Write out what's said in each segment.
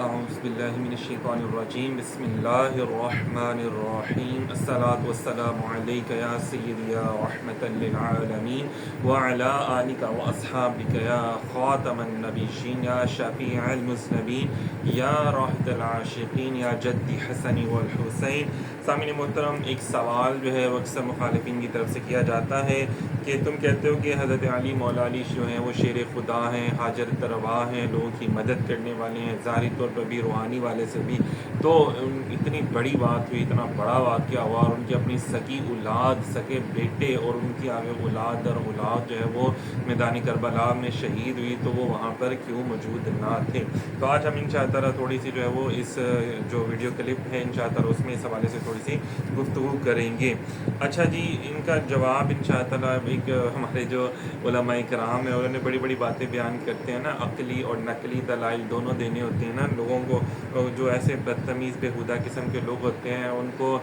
اعوذ باللہ من الشیطان الرجیم بسم اللہ الرحمن الرحیم الصلاۃ والسلام علیک یا سیدی یا رحمۃ للعالمین وعلی آلک واصحابک یا خاتم النبیین یا شفیع المذنبین یا راحت العاشقین یا جدی حسن والحسین۔ سامعین محترم، ایک سوال جو ہے وہ اکثر مخالفین کی طرف سے کیا جاتا ہے کہ تم کہتے ہو کہ حضرت علی مولا علی جو ہیں وہ شیر خدا ہیں، حاجر تروا ہیں، لوگوں کی مدد کرنے والے ہیں، ظاہری طور پر بھی روحانی والے سے بھی، تو اتنی بڑی بات ہوئی، اتنا بڑا واقعہ ہوا اور ان کی اپنی سکی اولاد، سکے بیٹے اور ان کی آگے اولاد در اولاد جو ہے وہ میدان کربلا میں شہید ہوئی، تو وہ وہاں پر کیوں موجود نہ تھے؟ تو آج ہم انشاءاللہ تعالیٰ تھوڑی سی جو ہے وہ اس جو ویڈیو کلپ ہے انشاءاللہ تعالیٰ اس میں اس حوالے سے تھوڑی سی گفتگو کریں گے۔ اچھا جی، ان کا جواب انشاءاللہ تعالیٰ ایک ہمارے جو علماء کرام ہیں انہوں نے بڑی بڑی باتیں بیان کرتے ہیں نا، عقلی اور نقلی دلائل دونوں دینے ہوتے ہیں نا لوگوں کو۔ جو ایسے بدتمیز بےہودہ قسم کے لوگ ہوتے ہیں ان کو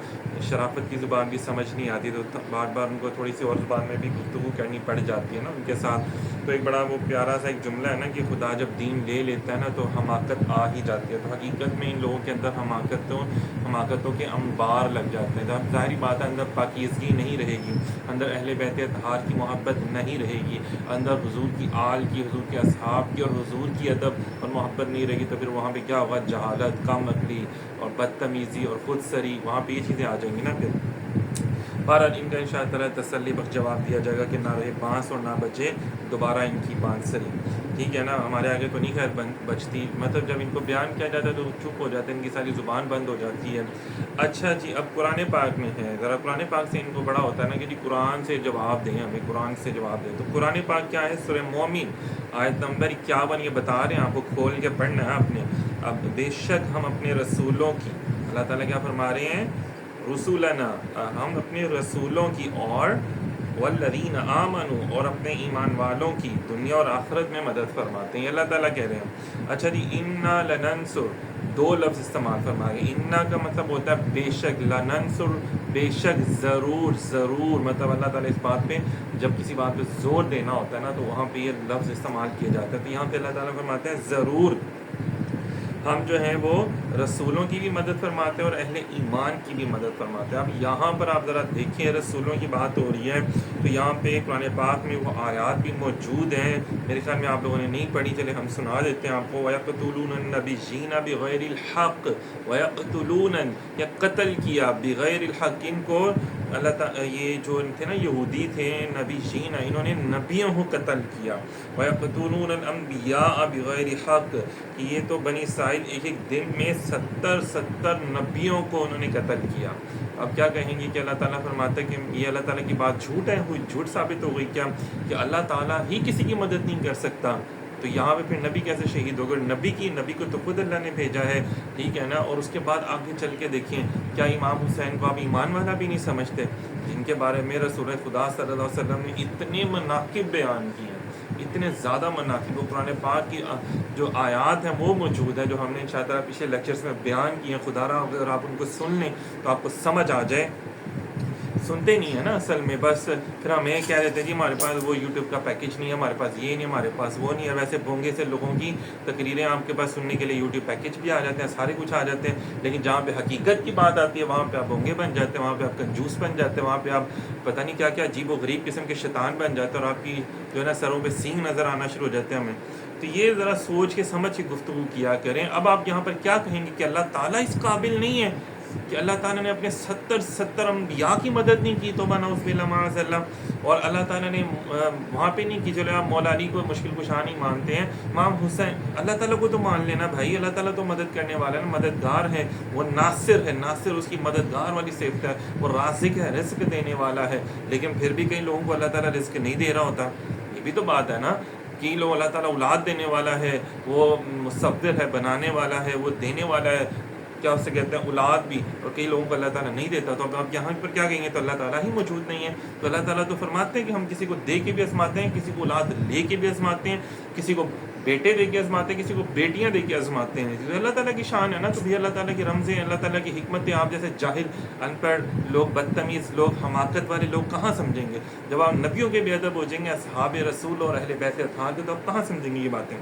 شرافت کی زبان بھی سمجھ نہیں آتی، تو بار بار ان کو تھوڑی سی اور زبان میں بھی گفتگو کرنی پڑ جاتی ہے نا ان کے ساتھ۔ تو ایک بڑا وہ پیارا سا ایک جملہ ہے نا کہ خدا جب دین لے لیتا ہے نا تو حماقت آ ہی جاتی ہے، تو حقیقت میں ان لوگوں کے اندر حماقتوں کے انبار لگ جاتے ہیں۔ تو اب ظاہری بات ہے اندر پاکیزگی نہیں رہے گی، اندر اہل بیت اطہار کی محبت نہیں رہے گی، اندر حضور کی آل کی، حضور کے اصحاب کی اور حضور کی ادب اور محبت نہیں رہے گی، تو پھر وہاں پہ کیا ہوگا؟ جہالت، کم عقلی اور بدتمیزی اور خود سری، وہاں پہ یہ چیزیں آ جائیں گی نا پھر۔ بہرحال ان کا انشاءاللہ تعالیٰ تسلی بخش جواب دیا جائے گا کہ نہ رہے بانس اور نہ بچے دوبارہ ان کی بانسری، ٹھیک ہے نا۔ ہمارے آگے تو نہیں خیر بچتی، مطلب جب ان کو بیان کیا جاتا ہے تو چپ ہو جاتے ہیں، ان کی ساری زبان بند ہو جاتی ہے۔ اچھا جی، اب قرآن پاک میں ہے، ذرا قرآن پاک سے ان کو بڑا ہوتا ہے نا کہ جی قرآن سے جواب دیں، ہمیں قرآن سے جواب دیں۔ تو قرآن پاک کیا ہے؟ سورہ مومن آیت نمبر 51، یہ بتا رہے ہیں آپ کو، کھول کے پڑھنا ہے آپ نے۔ اب بے شک ہم اپنے رسولوں کی، اللہ تعالیٰ کیا فرما رہے ہیں؟ رسولنا، ہم اپنے رسولوں کی، اور والذین آمنوا، اور اپنے ایمان والوں کی دنیا اور آخرت میں مدد فرماتے ہیں، اللہ تعالیٰ کہہ رہے ہیں۔ اچھا جی، انا لننصر، دو لفظ استعمال فرما گئے۔ انا کا مطلب ہوتا ہے بے شک، لننصر بے شک، ضرور ضرور، مطلب اللہ تعالیٰ اس بات پہ جب کسی بات پہ زور دینا ہوتا ہے نا تو وہاں پہ یہ لفظ استعمال کیا جاتا ہے۔ تو یہاں پہ اللہ تعالیٰ فرماتے ہیں ضرور ہم جو ہیں وہ رسولوں کی بھی مدد فرماتے ہیں اور اہل ایمان کی بھی مدد فرماتے ہیں۔ اب یہاں پر آپ ذرا دیکھیں، رسولوں کی بات ہو رہی ہے تو یہاں پہ قرآن پاک میں وہ آیات بھی موجود ہیں، میرے خیال میں آپ لوگوں نے نہیں پڑھی، چلے ہم سنا دیتے ہیں آپ کو۔ وَيَقْتُلُونَ النَّبِيِّينَ بِغَيْرِ الْحَقِّ، وَيَقْتُلُونَ، یا قتل کیا، بغیر الحق، ان کو اللہ تعالیٰ، یہ جو تھے نا یہودی تھے نبیین، انہوں نے نبیوں کو قتل کیا۔ وَيَقْتُلُونَ الْأَنْبِيَاءَ بِغَيْرِ حَقٍّ، کہ یہ تو بنی اسرائیل ایک ایک دن میں 70 نبیوں کو انہوں نے قتل کیا۔ اب کیا کہیں گے کہ اللہ تعالیٰ فرماتا ہے کہ یہ اللہ تعالیٰ کی بات جھوٹ ہے، ہوئی جھوٹ ثابت ہو گئی کیا کہ اللہ تعالیٰ ہی کسی کی مدد نہیں کر سکتا؟ تو یہاں پہ پھر نبی کیسے شہید ہو گئے؟ نبی کو تو خود اللہ نے بھیجا ہے، ٹھیک ہے نا۔ اور اس کے بعد آگے چل کے دیکھیں، کیا امام حسین کو آپ ایمان والا بھی نہیں سمجھتے، جن کے بارے میں رسول خدا صلی اللہ علیہ وسلم نے اتنے مناقب بیان کیے ہیں، اتنے زیادہ مناقب، وہ قرآن پاک کی جو آیات ہیں وہ موجود ہیں جو ہم نے انشاءاللہ پچھلے لیکچرز میں بیان کیے ہیں۔ خدا را اگر آپ ان کو سن لیں تو آپ کو سمجھ آ جائے، سنتے نہیں ہیں نا اصل میں، بس پھر ہم یہ کہہ دیتے ہیں جی ہمارے پاس وہ یوٹیوب کا پیکج نہیں ہے، ہمارے پاس یہ نہیں، ہمارے پاس وہ نہیں ہے۔ ویسے بونگے سے لوگوں کی تقریریں آپ کے پاس سننے کے لیے یوٹیوب پیکج بھی آ جاتے ہیں، سارے کچھ آ جاتے ہیں، لیکن جہاں پہ حقیقت کی بات آتی ہے وہاں پہ آپ بونگے بن جاتے ہیں، وہاں پہ آپ کنجوس بن جاتے ہیں، وہاں پہ آپ پتہ نہیں کیا کیا عجیب و غریب قسم کے شیطان بن جاتے ہیں، اور آپ کی جو ہے نا سروں پہ سینگ نظر آنا شروع ہو جاتے ہیں ہمیں۔ تو یہ ذرا سوچ کے سمجھ کے گفتگو کیا کریں۔ اب آپ یہاں پر کیا کہیں گے کہ اللہ تعالیٰ اس قابل نہیں ہے کہ اللہ تعالیٰ نے اپنے 70 انبیاء کی مدد نہیں کی، توبہ نعوذ باللہ معاذ اللہ، اور اللہ تعالیٰ نے وہاں پہ نہیں کی۔ چلو آپ مولا علی کو مشکل کشا نہیں مانتے ہیں، امام حسین، اللہ تعالیٰ کو تو مان لینا بھائی، اللہ تعالیٰ تو مدد کرنے والا ہے نا، مددگار ہے، وہ ناصر ہے، ناصر اس کی مددگار والی صفت ہے، وہ رازق ہے، رزق دینے والا ہے، لیکن پھر بھی کئی لوگوں کو اللہ تعالیٰ رزق نہیں دے رہا ہوتا، یہ بھی تو بات ہے نا۔ کئی لوگ اللہ تعالیٰ اولاد دینے والا ہے، وہ مصور ہے، بنانے والا ہے، وہ دینے والا ہے، کیا اسے کہتے ہیں اولاد بھی، اور کئی لوگوں کو اللہ تعالیٰ نہیں دیتا۔ تو اب آپ یہاں پر کیا کہیں گے؟ تو اللہ تعالیٰ ہی موجود نہیں ہے۔ تو اللہ تعالیٰ تو فرماتے ہیں کہ ہم کسی کو دے کے بھی آزماتے ہیں، کسی کو اولاد لے کے بھی آزماتے ہیں، کسی کو بیٹے دے کے آزماتے ہیں، کسی کو بیٹیاں دے کے آزماتے ہیں۔ تو اللہ تعالیٰ کی شان ہے نا، تو بھی اللہ تعالیٰ کی رمزیں، اللہ تعالیٰ کی حکمتیں آپ جیسے جاہل، ان پڑھ لوگ، بدتمیز لوگ، حماقت والے لوگ کہاں سمجھیں گے؟ جب آپ نبیوں کے بے ادب ہو جائیں گے، اصحاب رسول اور اہل بیت اطہار کے، تو آپ کہاں سمجھیں گے یہ باتیں؟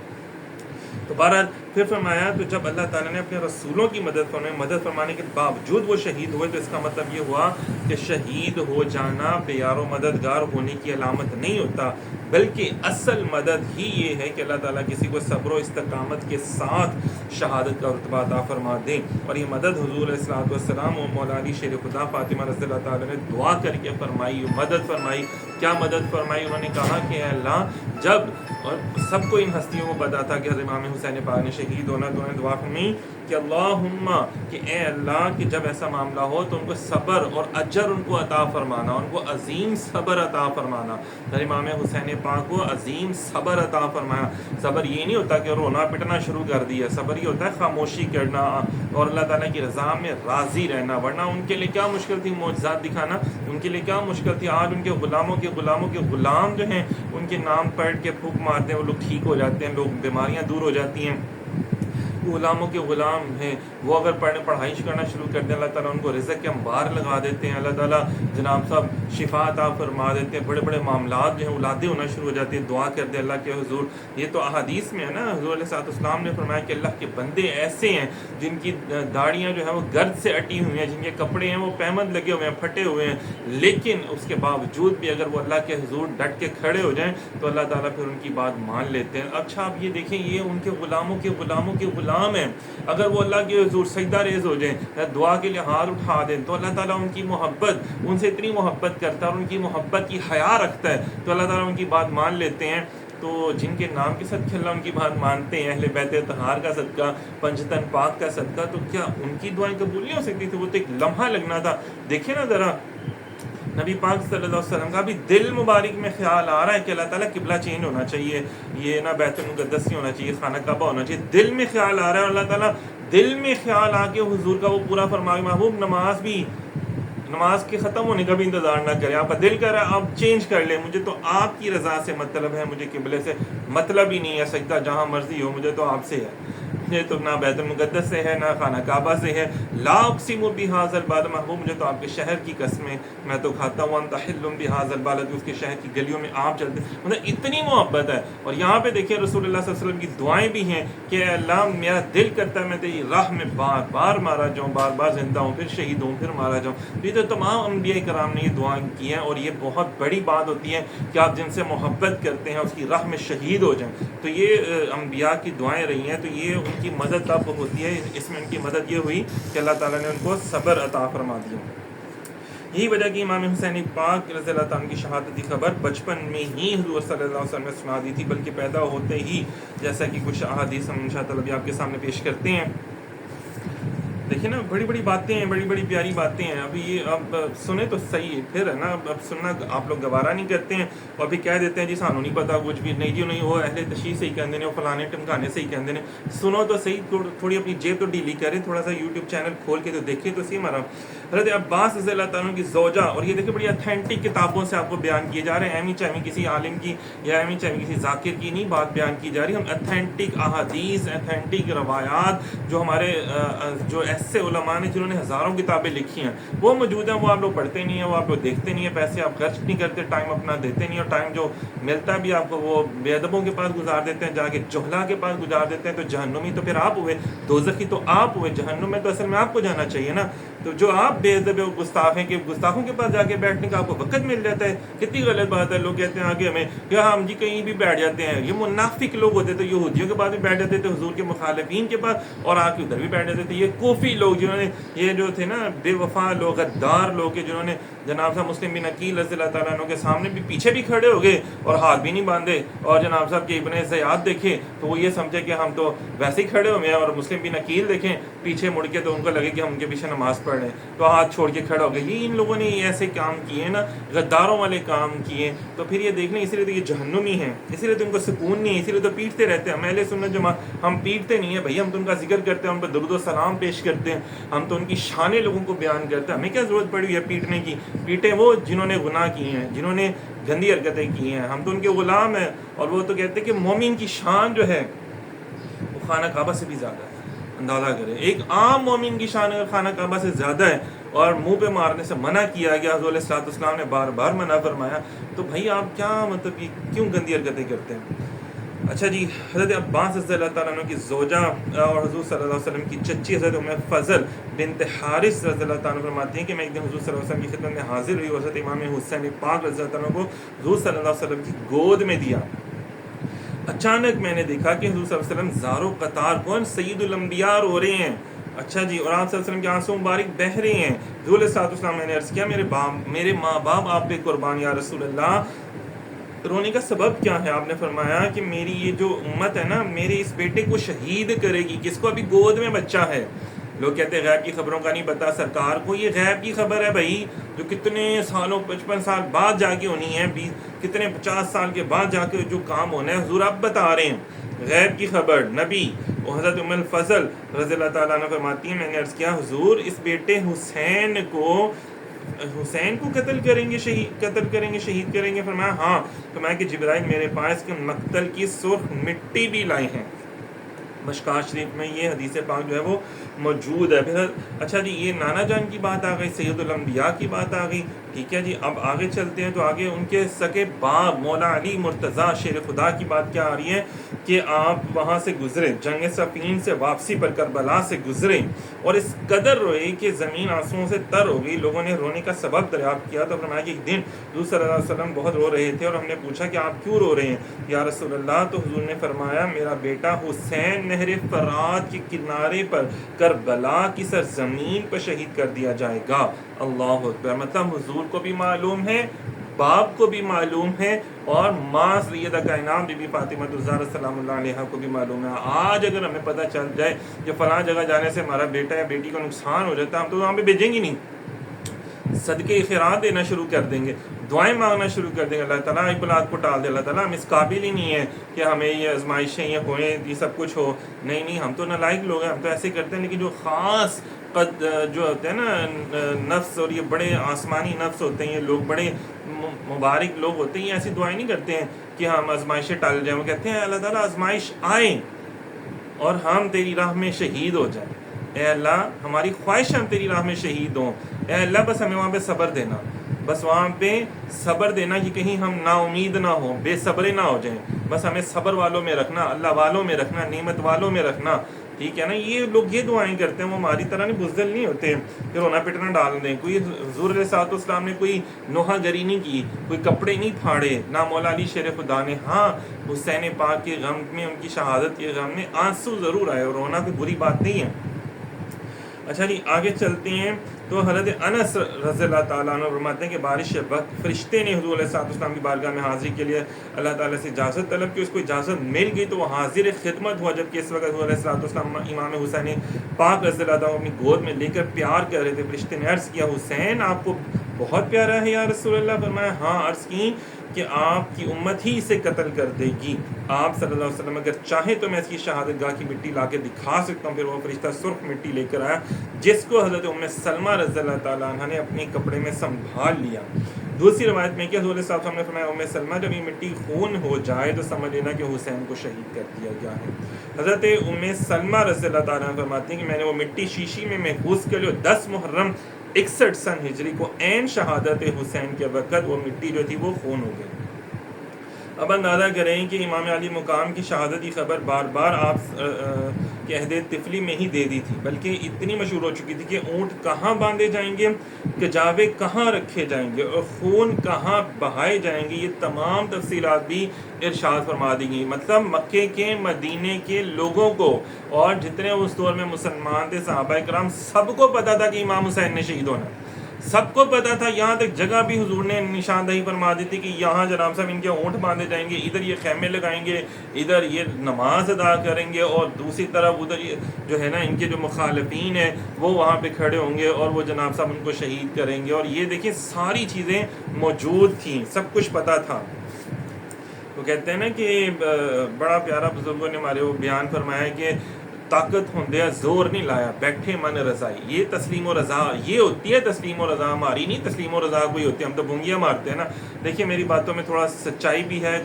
تو بہرحال پھر فرمایا تو جب اللہ تعالیٰ نے اپنے رسولوں کی مدد فرمانے کے باوجود وہ شہید ہوئے تو اس کا مطلب یہ ہوا کہ شہید ہو جانا پیار و مددگار ہونے کی علامت نہیں ہوتا، بلکہ اصل مدد ہی یہ ہے کہ اللہ تعالیٰ کسی کو صبر و استقامت کے ساتھ شہادت کا رتبہ عطا فرما دیں. اور یہ مدد حضور علیہ الصلوۃ والسلام و مولا علی شیر خدا فاطمہ رضی اللہ تعالیٰ نے دعا کر کے فرمائی، مدد فرمائی. کیا مدد فرمائی؟ انہوں نے کہا کہ اے اللہ، جب اور سب کو ان ہستیوں کو پتا تھا کہ حضرت امام حسین پاک نے شہید ہونا، تو انہوں نے دعا فرمائی کہ اللہم، کہ اے اللہ کہ جب ایسا معاملہ ہو تو ان کو صبر اور اجر ان کو عطا فرمانا، ان کو عظیم صبر عطا فرمانا. حضرت امام حسین پاک کو عظیم صبر عطا فرمایا. صبر یہ نہیں ہوتا کہ رونا پٹنا شروع کر دیا، صبر یہ ہوتا ہے خاموشی کرنا اور اللہ تعالیٰ کی رضا میں راضی رہنا. ورنہ ان کے لیے کیا مشکل تھی معجزات دکھانا، ان کے لیے کیا مشکل تھی. آج ان کے غلاموں کے غلام جو ہیں ان کے نام پڑھ کے پھونک مارتے ہیں، وہ لوگ ٹھیک ہو جاتے ہیں، لوگ بیماریاں دور ہو جاتی ہیں. غلاموں کے غلام ہیں، وہ اگر پڑھائی کرنا شروع کر دیں اللہ تعالیٰ ان کو رزق کے انبار لگا دیتے ہیں، اللہ تعالیٰ جناب صاحب شفا عطا فرما دیتے ہیں. بڑے بڑے معاملات جو ہیں اولادیں ہونا شروع ہو جاتی ہیں. دعا کر دے اللہ کے حضور. یہ تو احادیث میں ہے نا، حضور علیہ السلام نے فرمایا کہ اللہ کے بندے ایسے ہیں جن کی داڑیاں جو ہیں وہ گرد سے اٹی ہوئی ہیں، جن کے کپڑے ہیں وہ پیمند لگے ہوئے ہیں، پھٹے ہوئے ہیں، لیکن اس کے باوجود بھی اگر وہ اللہ کے حضور ڈٹ کے کھڑے ہو جائیں تو اللہ تعالیٰ پھر ان کی بات مان لیتے ہیں. اچھا آپ یہ دیکھیں، یہ ان کے غلاموں کے غلام ہیں. اگر وہ اللہ کے حضور سجدہ ریز ہو جائیں، دعا کے لیے ہاتھ اٹھا دیں، تو اللہ تعالیٰ ان کی محبت، ان سے اتنی محبت کرتا ہے اور ان کی محبت کی حیا رکھتا ہے تو اللہ تعالیٰ ان کی بات مان لیتے ہیں. تو جن کے نام کے صدقے اللہ ان کی بات مانتے ہیں، اہل بیت طہار کا صدقہ، پنجتن پاک کا صدقہ، تو کیا ان کی دعائیں قبول نہیں ہو سکتی تھی؟ وہ تو ایک لمحہ لگنا تھا. دیکھیں نا ذرا، نبی پاک صلی اللہ علیہ وسلم کا بھی دل مبارک میں خیال آ رہا ہے کہ اللہ تعالیٰ قبلہ چینج ہونا چاہیے، یہ نا بیت المقدس نہیں ہونا چاہیے، خانہ کعبہ ہونا چاہیے. دل میں خیال آ رہا ہے اور اللہ تعالیٰ دل میں خیال آ کے حضور کا وہ پورا فرمائے محبوب نماز کے ختم ہونے کا بھی انتظار نہ کرے. آپ کا دل کر رہا ہے آپ چینج کر لیں، مجھے تو آپ کی رضا سے مطلب ہے، مجھے قبلے سے مطلب ہی نہیں ہے، سجدہ جہاں مرضی ہو، مجھے تو آپ سے ہے. یہ تو نہ بیت المقدس سے ہے نہ خانہ کعبہ سے ہے. لا اقسم بہذا البلد، محبوب مجھے تو آپ کے شہر کی قسمیں میں تو کھاتا ہوں. انت حل بہذا البلد، اس کے شہر کی گلیوں میں آپ چلتے، مطلب اتنی محبت ہے. اور یہاں پہ دیکھیں رسول اللہ صلی اللہ علیہ وسلم کی دعائیں بھی ہیں کہ اے اللہ میرا دل کرتا ہے میں تیری راہ میں بار بار مارا جاؤں، بار بار زندہ ہوں، پھر شہید ہوں، پھر مارا جاؤں. یہ تو تمام انبیاء کرام نے یہ دعائیں کی ہیں، اور یہ بہت بڑی بات ہوتی ہے کہ آپ جن سے محبت کرتے ہیں اس کی راہ میں شہید ہو جائیں. تو یہ انبیاء کی دعائیں رہی ہیں. تو یہ ان کی مدد تب ہوتی ہے، اس میں ان کی مدد یہ ہوئی کہ اللہ تعالیٰ نے ان کو صبر عطا فرما دیا. یہی وجہ کہ امام حسین پاک رضی اللہ تعالیٰ کی شہادت کی خبر بچپن میں ہی حضور صلی اللہ علیہ وسلم نے سنا دی تھی، بلکہ پیدا ہوتے ہی، جیسا کہ کچھ احادیث ہم انشاءاللہ بھی آپ کے سامنے پیش کرتے ہیں. دیکھیں نا، بڑی بڑی باتیں ہیں، بڑی بڑی پیاری باتیں ہیں. ابھی یہ اب سنیں تو صحیح ہے، پھر ہے نا اب سننا آپ لوگ گوارا نہیں کرتے ہیں اور ابھی کہہ دیتے ہیں جی سانو نہیں پتا کچھ بھی نہیں، جی نہیں وہ اہل تشیع سے ہی کہندے نے، وہ فلانے ٹمکانے سے ہی کہندے نے. سنو تو صحیح، تھوڑی اپنی جیب تو ڈیلی کریں، تھوڑا سا یوٹیوب چینل کھول کے تو دیکھیں تو صحیح. ہمارا حضرت عباس رضی اللہ تعالیٰ کی زوجہ، اور یہ دیکھیں بڑی اتھینٹک کتابوں سے آپ کو بیان کیے جا رہے ہیں، ایمی چاہیے کسی عالم کی یا ایمی چاہیے کسی ذاکر کی نہیں بات بیان کی جا رہی. ہم اتھینٹک احادیث، اتھینٹک روایات جو ہمارے جو ایسے علماء نے جنہوں نے ہزاروں کتابیں لکھی ہیں وہ موجود ہیں، وہ آپ لوگ پڑھتے نہیں ہیں، وہ آپ لوگ دیکھتے نہیں ہیں، پیسے آپ خرچ نہیں کرتے، ٹائم اپنا دیتے نہیں، اور ٹائم جو ملتا بھی آپ کو وہ بے ادبوں کے پاس گزار دیتے ہیں، جا کے جہلا کے پاس گزار دیتے ہیں. تو جہنمی تو پھر آپ ہوئے، دوزخی تو آپ ہوئے، جہنم میں تو اصل میں آپ کو جانا چاہیے نا. تو جو آپ بے ادب گستاخ ہیں کہ گستاخوں کے پاس جا کے بیٹھنے کا آپ کو وقت مل جاتا ہے، کتنی غلط بات ہے. لوگ کہتے ہیں آگے ہمیں کہ ہم جی کہیں بھی بیٹھ جاتے ہیں. یہ منافق لوگ ہوتے تھے، یہودیوں کے پاس بھی بیٹھ جاتے تھے، حضور کے مخالفین کے پاس، اور آ کے ادھر بھی بیٹھ جاتے تھے. یہ کوفی لوگ جنہوں نے، یہ جو تھے نا بے وفا لوگ، غدار لوگ کہ جنہوں نے جناب صاحب مسلم بن عقیل رضی اللہ تعالیٰ عنہ کے سامنے بھی پیچھے بھی کھڑے ہو گئے اور ہاتھ بھی نہیں باندھے، اور جناب صاحب کے ابن زیاد دیکھے تو وہ یہ سمجھے کہ ہم تو ویسے ہی کھڑے ہوئے ہیں، اور مسلم بن عقیل دیکھیں پیچھے مڑ کے تو ان کو لگے کہ ہم ان کے پیچھے نماز پڑھ رہے ہیں تو ہاتھ چھوڑ کے کھڑا ہو گئے. یہ ان لوگوں نے ایسے کام کیے ہیں نا، غداروں والے کام کیے. تو پھر یہ دیکھ لیں، اسی لیے تو یہ جہنمی ہیں، اسی لیے تو ان کو سکون نہیں ہے، اسی لیے تو پیٹتے رہتے ہیں. ہم اہل سنت جماعت ہم پیٹتے نہیں ہیں بھائی، ہم تو ان کا ذکر کرتے ہیں، ان پہ درود و سلام پیش کرتے ہیں، ہم تو ان کی شانیں لوگوں کو بیان کرتے ہیں. ہمیں کیا ضرورت پڑی ہے پیٹنے کی؟ پیٹیں وہ جنہوں نے گناہ کیے ہیں، جنہوں نے گندی حرکتیں کی ہیں. ہم تو ان کے غلام ہیں. اور وہ تو کہتے ہیں کہ مومن کی شان جو ہے وہ خانہ کعبہ سے بھی زیادہ ہے. اندازہ کریں، ایک عام مومن کی شان اگر خانہ کعبہ سے زیادہ ہے اور منہ پہ مارنے سے منع کیا گیا، حضور علیہ السلام نے بار بار منع فرمایا، تو بھائی آپ کیا مطلب یہ کیوں گندی حرکتیں کرتے ہیں؟ اچھا جی، حضرت عباس رضی اللہ تعالیٰ عنہ کی زوجہ اور حضور صلی اللہ علیہ وسلم کی چچی حضرت ام فضل بنت حارث رضی اللہ تعالیٰ عنہ فرماتی ہیں کہ میں ایک دن حضور صلی اللہ علیہ وسلم کی خدمت میں حاضر ہوئی اور حضرت امام حسین پاک رضی اللہ تعالیٰ عنہ کو حضور صلی اللہ علیہ وسلم کی گود میں دیا۔ اچانک میں نے دیکھا کہ حضور صلی اللہ علیہ وسلم زار و قطار کون سید الانبیاء رو رہے ہیں۔ اچھا جی، اور آپ صلی اللہ علیہ وسلم کے آنسو مبارک بہہ رہے ہیں۔ حضور علیہ السلام، میں نے عرض کیا میرے ماں باپ آپ پہ قربان یا رسول اللہ، رونے کا سبب کیا ہے؟ آپ نے فرمایا کہ میری یہ جو امت ہے نا، میرے اس بیٹے کو شہید کرے گی، کس کو ابھی گود میں بچہ ہے۔ لوگ کہتے ہیں غیب کی خبروں کا نہیں پتا، سرکار کو یہ غیب کی خبر ہے بھائی، جو کتنے سالوں 55 سال بعد جا کے ہونی ہے، کتنے 50 سال کے بعد جا کے جو کام ہونا ہے، حضور اب بتا رہے ہیں غیب کی خبر۔ نبی اور حضرت ام الفضل رضی اللہ تعالیٰ عنہ فرماتی ہیں، میں نے عرض کیا حضور اس بیٹے حسین کو قتل کریں گے، شہید کریں گے؟ فرمایا ہاں۔ فرمایا کہ جبرائیل میرے پاس کے مقتل کی سرخ مٹی بھی لائے ہیں۔ مشکات شریف میں یہ حدیث پاک جو ہے وہ موجود ہے۔ پھر اچھا جی، یہ نانا جان کی بات آ گئی، سید الانبیاء کی بات آ گئی، ٹھیک ہے جی۔ اب آگے چلتے ہیں تو آگے ان کے سگے باپ مولا علی مرتضیٰ شیر خدا کی بات کیا آ رہی ہے کہ آپ وہاں سے گزرے، جنگ صفین سے واپسی پر کربلا سے گزرے اور اس قدر روئے کہ زمین آنسوؤں سے تر ہو گئی۔ لوگوں نے رونے کا سبب دریافت کیا تو فرمایا کہ ایک دن حضور صلی اللہ علیہ وسلم بہت رو رہے تھے اور ہم نے پوچھا کہ آپ کیوں رو رہے ہیں یا رسول اللہ؟ تو حضور نے فرمایا میرا بیٹا حسین نہر فرات کے کنارے پر کربلا کی سرزمین پر شہید کر دیا جائے گا۔ اللہ اکبر۔ مطلب حضور کو بھی معلوم ہے، باپ کو بھی معلوم ہے، اور ماں سیدہ کائنات بی بی فاطمہ الزہرا سلام اللہ علیہا کو بھی معلوم ہے۔ آج اگر ہمیں پتہ چل جائے کہ فلاں جگہ جانے سے ہمارا بیٹا یا بیٹی کو نقصان ہو جاتا ہے، ہم تو وہاں پہ بھیجیں گی نہیں، صدقے خیرات دینا شروع کر دیں گے، دعائیں مانگنا شروع کر دیں گے، اللہ تعالیٰ اقبالات کو ٹال دے، اللہ تعالیٰ ہم اس قابل ہی نہیں ہے کہ ہمیں یہ آزمائشیں یہ ہوئیں، یہ سب کچھ ہو۔ نہیں، ہم تو نالائق لوگ ہیں، ہم تو ایسے کرتے ہیں۔ لیکن جو خاص جو ہوتے ہیں نا نفس، اور یہ بڑے آسمانی نفس ہوتے ہیں، یہ لوگ بڑے مبارک لوگ ہوتے ہیں، یہ ایسی دعائیں نہیں کرتے ہیں کہ ہم آزمائشیں ٹال جائیں۔ وہ کہتے ہیں اللہ تعالیٰ آزمائش آئے اور ہم تیری راہ میں شہید ہو جائیں، اے اللہ ہماری خواہش ہم تیری راہ میں شہید ہوں، اے اللہ بس ہمیں وہاں پہ صبر دینا، بس وہاں پہ صبر دینا کہ کہیں ہم نا امید نہ ہوں، بے صبرے نہ ہو جائیں، بس ہمیں صبر والوں میں رکھنا، اللہ والوں میں رکھنا، نعمت والوں میں رکھنا، ٹھیک ہے نا۔ یہ لوگ یہ دعائیں کرتے ہیں، وہ ہماری طرح نہیں بزدل نہیں ہوتے کہ رونا پٹنا ڈال دیں۔ کوئی حضور علیہ الصلوۃ والسلام نے کوئی نوحہ گری نہیں کی، کوئی کپڑے نہیں پھاڑے، نہ مولا علی شیر خدا نے۔ ہاں حسین پاک کے غم میں، ان کی شہادت کے غم میں آنسو ضرور آئے، اور رونا کوئی بری بات نہیں ہے۔ اچھا جی، آگے چلتے ہیں تو حضرت انس رضی اللہ تعالیٰ عنہ فرماتے ہیں کہ بارش کے وقت فرشتے نے حضور علیہ السلام کی بارگاہ میں حاضری کے لیے اللہ تعالیٰ سے اجازت طلب کی، اس کو اجازت مل گئی تو وہ حاضر خدمت ہوا، جبکہ اس وقت حضور علیہ السلام امام حسین پاک رضی اللہ عنہ اپنی گود میں لے کر پیار کر رہے تھے۔ فرشتے نے عرض کیا حسین آپ کو بہت پیارا ہے یا رسول اللہ؟ فرمایا ہاں۔ عرض کی کہ آپ کی امت ہی اسے قتل کر دے گی، آپ صلی اللہ علیہ وسلم اگر چاہیں تو میں اس کی شہادت گاہ کی مٹی لا کے دکھا سکتا ہوں۔ پھر وہ فرشتہ سرخ مٹی لے کر آیا، جس کو حضرت ام سلمہ رضی اللہ تعالیٰ عنہ نے اپنے کپڑے میں سنبھال لیا۔ دوسری روایت میں کہ حضور صلی اللہ علیہ وسلم نے فرمایا ام سلمہ جب یہ مٹی خون ہو جائے تو سمجھ لینا کہ حسین کو شہید کر دیا گیا ہے۔ حضرت ام سلمہ رضی اللہ تعالیٰ عنہ فرماتی ہیں کہ میں نے وہ مٹی شیشی میں محفوظ کر لی، 10 محرم 61 سن ہجری کو عین شہادت حسین کے وقت وہ مٹی جو تھی وہ خون ہو گئی۔ اب اندازہ کریں کہ امام علی مقام کی شہادت کی خبر بار بار آپ کے عہد طفلی میں ہی دے دی تھی، بلکہ اتنی مشہور ہو چکی تھی کہ اونٹ کہاں باندھے جائیں گے، کجاوے کہاں رکھے جائیں گے، اور خون کہاں بہائے جائیں گے، یہ تمام تفصیلات بھی ارشاد فرما دی گئی۔ مطلب مکے کے مدینے کے لوگوں کو اور جتنے اس دور میں مسلمان تھے صحابہ کرام سب کو پتا تھا کہ امام حسین نے شہید ہونا، سب کو پتا تھا۔ یہاں تک جگہ بھی حضور نے نشاندہی فرما دی تھی کہ یہاں جناب صاحب ان کے اونٹ باندھے جائیں گے، ادھر یہ خیمے لگائیں گے، ادھر یہ نماز ادا کریں گے، اور دوسری طرف ادھر جو ہے نا ان کے جو مخالفین ہیں وہ وہاں پہ کھڑے ہوں گے اور وہ جناب صاحب ان کو شہید کریں گے۔ اور یہ دیکھیں ساری چیزیں موجود تھیں، سب کچھ پتا تھا۔ وہ کہتے ہیں نا کہ بڑا پیارا بزرگوں نے ہمارے وہ بیان فرمایا کہ طاقت ہوندیا زور نہیں لایا، بیٹھے من رضائی۔ یہ تسلیم و رضا، یہ ہوتی ہے تسلیم و رضا، ہماری نہیں تسلیم و رضا کوئی ہوتی ہے، ہم تو بھونگیاں مارتے ہیں نا۔ دیکھیے میری باتوں میں تھوڑا سچائی بھی ہے،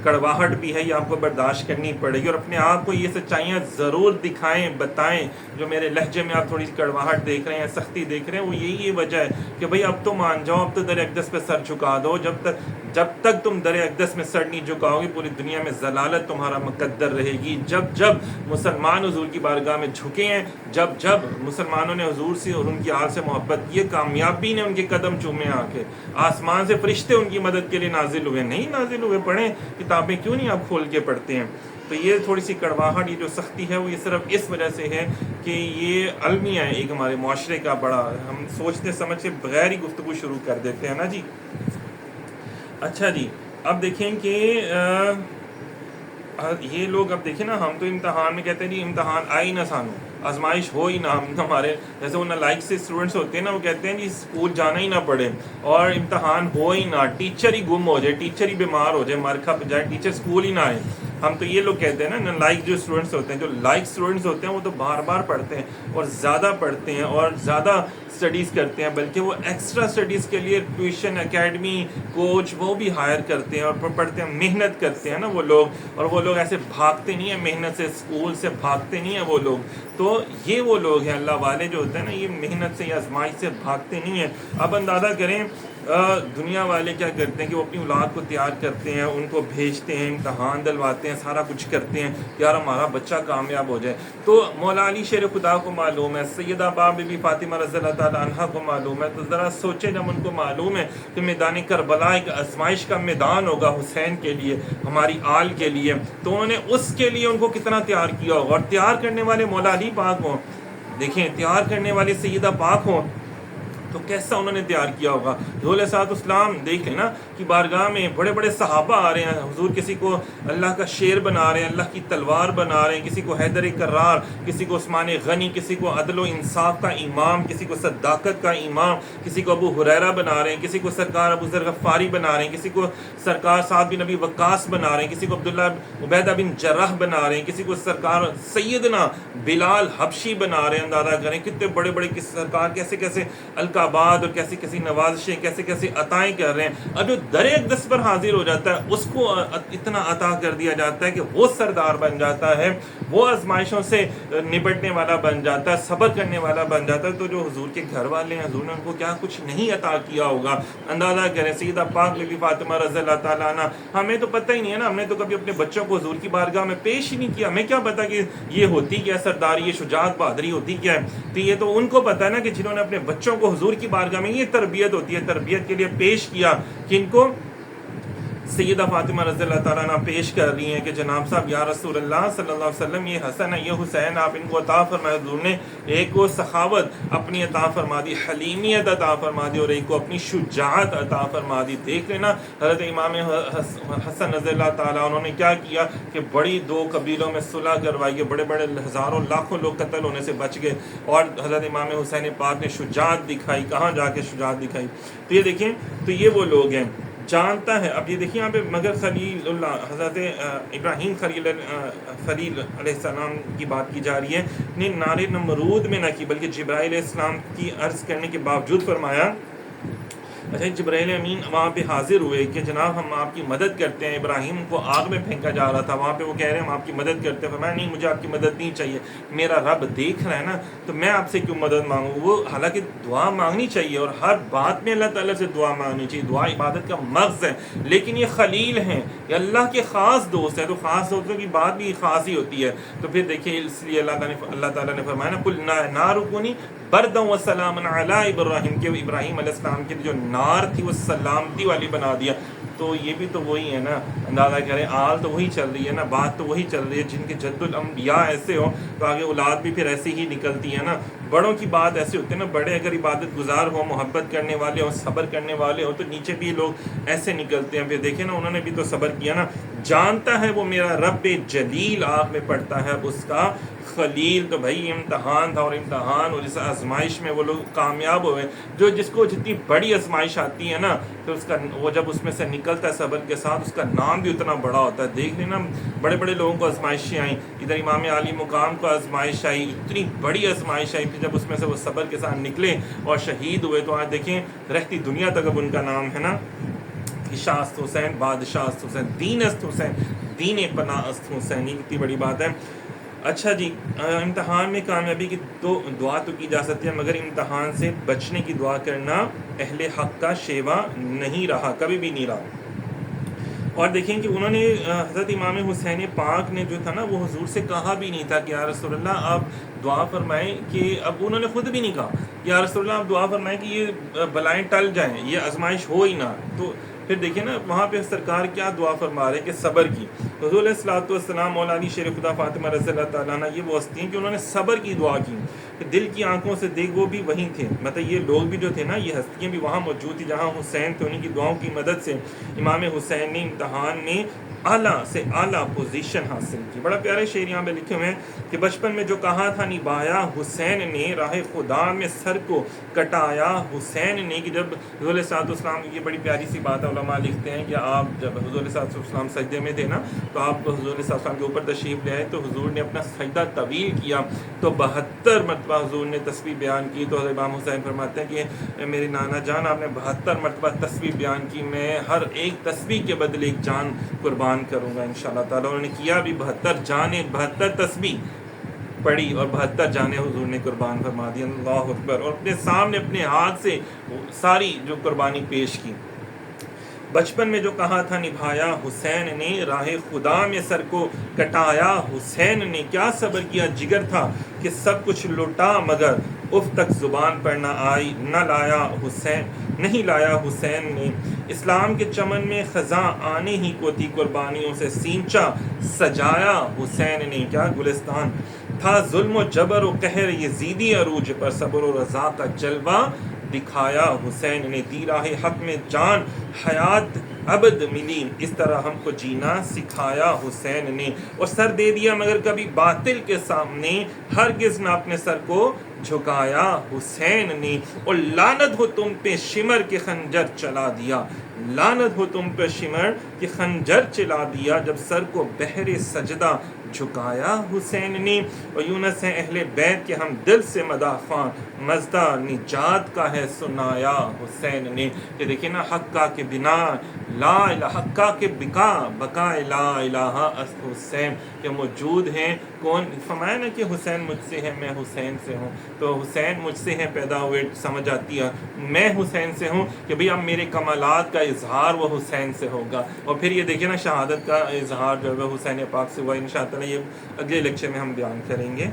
کڑواہٹ بھی ہے، یہ آپ کو برداشت کرنی پڑے گی، اور اپنے آپ کو یہ سچائیاں ضرور دکھائیں، بتائیں۔ جو میرے لہجے میں آپ تھوڑی سی کڑواہٹ دیکھ رہے ہیں، سختی دیکھ رہے ہیں، وہ یہی وجہ ہے کہ بھئی اب تو مان جاؤ، اب تو در اقدس پہ سر جھکا دو، جب تک جب تک تم در اقدس میں سر نہیں جھکاؤ گے پوری دنیا میں ضلالت تمہارا مقدر رہے گی. جب جب مسلمان حضور کی بارگاہ میں جھکے ہیں، جب جب مسلمانوں نے حضور سے اور ان کی آل سے محبت کی، کامیابی نے ان کے قدم چومے آ کے. آسمان سے فرشتے ان کی مدد کے لیے نازل ہوئے، نہیں نازل ہوئے. پڑھیں کتابیں، کیوں نہیں آپ کھول کے پڑھتے ہیں؟ تو یہ تھوڑی سی کڑواہٹ، یہ جو سختی ہے وہ یہ صرف اس وجہ سے ہے کہ یہ المیہ ہے ایک ہمارے معاشرے کا بڑا. ہم سوچتے سمجھ کے بغیر ہی گفتگو شروع کر دیتے ہیں نا جی. اچھا جی، اب دیکھیں کہ یہ لوگ، اب دیکھیں نا، ہم تو امتحان میں کہتے ہیں جی امتحان آئی نہ سانو، آزمائش ہو ہی نہ. ہمارے جیسے وہ نالائق سے اسٹوڈنٹس ہوتے ہیں نا، وہ کہتے ہیں جی اسکول جانا ہی نہ پڑے اور امتحان ہو ہی نہ، ٹیچر ہی گم ہو جائے، ٹیچر ہی بیمار ہو جائے، مار کھپ جائے، ٹیچر اسکول ہی نہ آئے. ہم تو یہ لوگ کہتے ہیں نا لائک جو اسٹوڈنٹس ہوتے ہیں، جو لائک اسٹوڈنٹس ہوتے ہیں وہ تو بار بار پڑھتے ہیں اور زیادہ پڑھتے ہیں اور زیادہ اسٹڈیز کرتے ہیں، بلکہ وہ ایکسٹرا اسٹڈیز کے لیے ٹیوشن، اکیڈمی، کوچ وہ بھی ہائر کرتے ہیں اور پڑھتے ہیں، محنت کرتے ہیں نا وہ لوگ. اور وہ لوگ ایسے بھاگتے نہیں ہیں محنت سے، اسکول سے بھاگتے نہیں ہیں وہ لوگ. تو یہ وہ لوگ ہیں اللہ والے جو ہوتے ہیں نا، یہ محنت سے یا آزمائش سے بھاگتے نہیں ہیں. اب اندازہ کریں دنیا والے کیا کرتے ہیں کہ وہ اپنی اولاد کو تیار کرتے ہیں، ان کو بھیجتے ہیں، امتحان دلواتے ہیں، سارا کچھ کرتے ہیں کہ یار ہمارا بچہ کامیاب ہو جائے. تو مولا علی شیر خدا کو معلوم ہے، سیدہ بی بی فاطمہ رضی اللہ تعالیٰ عنہا کو معلوم ہے. تو ذرا سوچیں، جب ان کو معلوم ہے کہ میدان کربلا ایک آزمائش کا میدان ہوگا حسین کے لیے، ہماری آل کے لیے، تو انہوں نے اس کے لیے ان کو کتنا تیار کیا ہوگا. اور تیار کرنے والے مولا علی پاک ہوں، دیکھیں تیار کرنے والے سیدہ پاک ہوں تو کیسا انہوں نے تیار کیا ہوگا. حضور علیہ الصلوۃ والسلام دیکھ لینا کہ بارگاہ میں بڑے بڑے صحابہ آ رہے ہیں، حضور کسی کو اللہ کا شیر بنا رہے ہیں، اللہ کی تلوار بنا رہے ہیں، کسی کو حیدر کرار، کسی کو عثمان غنی، کسی کو عدل و انصاف کا امام، کسی کو صداقت کا امام، کسی کو ابو ہریرہ بنا رہے ہیں، کسی کو سرکار ابو ذر غفاری بنا رہے ہیں، کسی کو سرکار سعد بن ابی وقاص بنا رہے ہیں، کسی کو عبداللہ عبیدہ بن جراح بنا رہے ہیں، کسی کو سرکار سیدنا بلال حبشی بنا رہے ہیں. اندازہ کریں کتنے بڑے بڑے سرکار کیسے کیسے القابات اور کیسی کیسی نوازشیں، کیسے کیسے عطائیں کر رہے ہیں. اور جو در اقدس پر حاضر ہو جاتا ہے اس کو اتنا عطا کر دیا جاتا ہے کہ وہ سردار بن جاتا ہے، وہ آزمائشوں سے نپٹنے والا بن جاتا ہے، صبر کرنے والا بن جاتا ہے. تو جو حضور کے گھر والے ہیں، حضور نے ان کو کیا کچھ نہیں عطا کیا ہوگا. اندازہ کریں سیدہ پاک بی بی فاطمہ رضی اللہ تعالیٰ عنہ، ہمیں تو پتہ ہی نہیں ہے نا، ہم نے تو کبھی اپنے بچوں کو حضور کی بارگاہ میں پیش ہی نہیں کیا. ہمیں کیا پتا کہ یہ ہوتی کیا سرداری، یہ شجاعت بہادری ہوتی کیا ہے. تو یہ تو ان کو پتا ہے نا کہ جنہوں نے اپنے بچوں کو حضور کی بارگاہ میں، یہ تربیت ہوتی ہے، تربیت کے لیے پیش کیا. کن کو؟ سیدہ فاطمہ رضی اللہ تعالیٰ عنہ پیش کر رہی ہیں کہ جناب صاحب یا رسول اللہ صلی اللہ علیہ وسلم، یہ حسن ہے، یہ حسین، آپ ان کو عطا فرمائے. حضور نے ایک کو سخاوت اپنی عطا فرما دی، حلیمیت عطا فرما دی، اور ایک کو اپنی شجاعت عطا فرما دی. دیکھ لینا حضرت امام حسن رضی اللہ تعالیٰ، انہوں نے کیا کیا کہ بڑی دو قبیلوں میں صلح کروائی، بڑے بڑے ہزاروں لاکھوں لوگ قتل ہونے سے بچ گئے، اور حضرت امام حسین پاک نے شجاعت دکھائی. کہاں جا کے شجاعت دکھائی؟ تو یہ دیکھیں، تو یہ وہ لوگ ہیں جانتا ہے. اب یہ دیکھیں یہاں پہ مگر خلیل اللہ، حضرت ابراہیم خلیل علیہ السلام کی بات کی جا رہی ہے. نے نار نمرود میں نہ کی، بلکہ جبرائیل علیہ السلام کی عرض کرنے کے باوجود فرمایا. اچھا، جبرائیل امین وہاں پہ حاضر ہوئے کہ جناب ہم آپ کی مدد کرتے ہیں. ابراہیم کو آگ میں پھینکا جا رہا تھا، وہاں پہ وہ کہہ رہے ہیں ہم آپ کی مدد کرتے ہیں. فرمایا نہیں، مجھے آپ کی مدد نہیں چاہیے، میرا رب دیکھ رہا ہے نا، تو میں آپ سے کیوں مدد مانگوں. وہ حالانکہ دعا مانگنی چاہیے اور ہر بات میں اللہ تعالیٰ سے دعا مانگنی چاہیے، دعا عبادت کا مغز ہے. لیکن یہ خلیل ہیں، یہ اللہ کے خاص دوست ہیں، تو خاص دوستوں کی بات بھی خاص ہی ہوتی ہے. تو پھر دیکھیں اس لیے اللہ تعالیٰ نے فرمایا نا، قل نارکونی بردًا وسلام علی ابراہیم، کہ ابراہیم علیہ السلام کی جو نار تھی وہ سلامتی والی بنا دیا. تو یہ بھی تو وہی ہے نا، اندازہ کریں آل تو وہی چل رہی ہے نا، بات تو وہی چل رہی ہے. جن کے جد الانبیاء ایسے ہوں تو آگے اولاد بھی پھر ایسی ہی نکلتی ہے نا. بڑوں کی بات ایسی ہوتی ہے نا، بڑے اگر عبادت گزار ہوں، محبت کرنے والے ہوں، صبر کرنے والے ہوں، تو نیچے بھی لوگ ایسے نکلتے ہیں. پھر دیکھیں نا، انہوں نے بھی تو صبر کیا نا. جانتا ہے وہ میرا رب جلیل، آگ میں پڑتا ہے اب اس کا خلیل. تو بھائی امتحان تھا، اور امتحان اور اس آزمائش میں وہ لوگ کامیاب ہوئے. جس کو جتنی بڑی آزمائش آتی ہے نا، تو اس کا وہ جب اس میں سے نکلتا ہے صبر کے ساتھ، اس کا نام بھی اتنا بڑا ہوتا ہے. دیکھ لینا بڑے بڑے لوگوں کو آزمائشیں آئیں، ادھر امام علی مقام کو آزمائش آئی، اتنی بڑی آزمائش آئی، پھر جب اس میں سے وہ صبر کے ساتھ نکلے اور شہید ہوئے، تو آج دیکھیں رہتی دنیا تک اب ان کا نام ہے نا، شاہ است حسین، بادشاہ است حسین، دین است حسین، دین پناہ است حسین. یہ کتنی بڑی بات ہے. اچھا جی، امتحان میں کامیابی کی دعا تو کی جا سکتی ہے، مگر امتحان سے بچنے کی دعا کرنا اہل حق کا شیوا نہیں رہا، کبھی بھی نہیں رہا. اور دیکھیں کہ انہوں نے حضرت امام حسین پاک نے جو تھا نا وہ حضور سے کہا بھی نہیں تھا کہ یا رسول اللہ آپ دعا فرمائیں، کہ اب انہوں نے خود بھی نہیں کہا یا رسول اللہ آپ دعا فرمائیں کہ یہ بلائیں ٹل جائیں، یہ آزمائش ہو ہی نہ. تو پھر دیکھیں نا وہاں پہ سرکار کیا دعا فرما رہے ہیں کہ صبر کی. حضور علیہ الصلوۃ والسلام، مولا علی شیر خدا فاطمہ رضی اللہ تعالیٰ عنہ، یہ وہ ہستی ہیں کہ انہوں نے صبر کی دعا کی، کہ دل کی آنکھوں سے دیکھ وہ بھی وہیں تھے. مطلب یہ لوگ بھی جو تھے نا، یہ ہستیاں بھی وہاں موجود تھی جہاں حسین تھے. انہیں کی دعاؤں کی مدد سے امام حسین نے امتحان میں اعلیٰ سے اعلیٰ پوزیشن حاصل کی. بڑا پیارے شعر یہاں پہ لکھے ہوئے ہیں کہ بچپن میں جو کہا تھا نبھایا حسین نے، راہ خدا میں سر کو کٹایا حسین نے. کہ جب حضور علیہ السلام، یہ بڑی پیاری سی بات ہے، علماء لکھتے ہیں کہ آپ جب حضور علیہ السلام سجدے میں تھے نا، تو آپ حضور علیہ السلام کے اوپر تشریف لے آئے تو حضور نے اپنا سجدہ طویل کیا تو 72 مرتبہ حضور نے تسبیح بیان کی. تو حضرت امام حسین فرماتے ہیں کہ میری نانا جان، آپ نے 72 مرتبہ تسبیح بیان کی، میں ہر ایک تسبیح کے بدلے ایک جان قربان کروں گا انشاءاللہ تعالیٰ. انہوں نے کیا بھی 72 جانیں، 72 تسبیح پڑھی اور 72 جانیں حضور نے قربان فرما دی. اللہ اکبر. اور اپنے سامنے اپنے ہاتھ سے ساری جو قربانی پیش کی. بچپن میں جو کہا تھا نبھایا حسین نے، راہ خدا میں سر کو کٹایا حسین نے. کیا صبر کیا جگر تھا کہ سب کچھ لوٹا، مگر اف تک زبان پر نہ آئی، نہیں لایا حسین نے. اسلام کے چمن میں خزاں آنے ہی کو تھی، قربانیوں سے سینچا سجایا حسین نے. کیا گلستان تھا ظلم و جبر و قہر یزیدی عروج پر، صبر و رضا کا جلوہ دکھایا حسین نے. دی راہ حق میں جان حیات ابد ملی، اس طرح ہم کو جینا سکھایا حسین نے. اور سر دے دیا مگر کبھی باطل کے سامنے، ہرگز نہ اپنے سر کو جھکایا حسین نے. اور لعنت ہو تم پہ شمر کے خنجر چلا دیا، لعنت ہو تم پہ شمر کے خنجر چلا دیا، جب سر کو بحر سجدہ جھکایا حسین نے. اور یونس ہیں اہل بیت کے ہم دل سے مدافع، مزدہ نجات کا ہے سنایا حسین نے. کہ دیکھیں نا، حق کا کے بنا لا الہ، حق کا کے بقا لا الہ اس حسین، کہ موجود ہیں. کون فرمایا نا کہ حسین مجھ سے ہے، میں حسین سے ہوں. تو حسین مجھ سے ہیں پیدا ہوئے، سمجھ آتی ہے. میں حسین سے ہوں کہ بھئی اب میرے کمالات کا اظہار وہ حسین سے ہوگا. اور پھر یہ دیکھیں نا، شہادت کا اظہار جو ہے حسین پاک سے ہوا. انشاءاللہ یہ اگلے لیکچر میں ہم بیان کریں گے.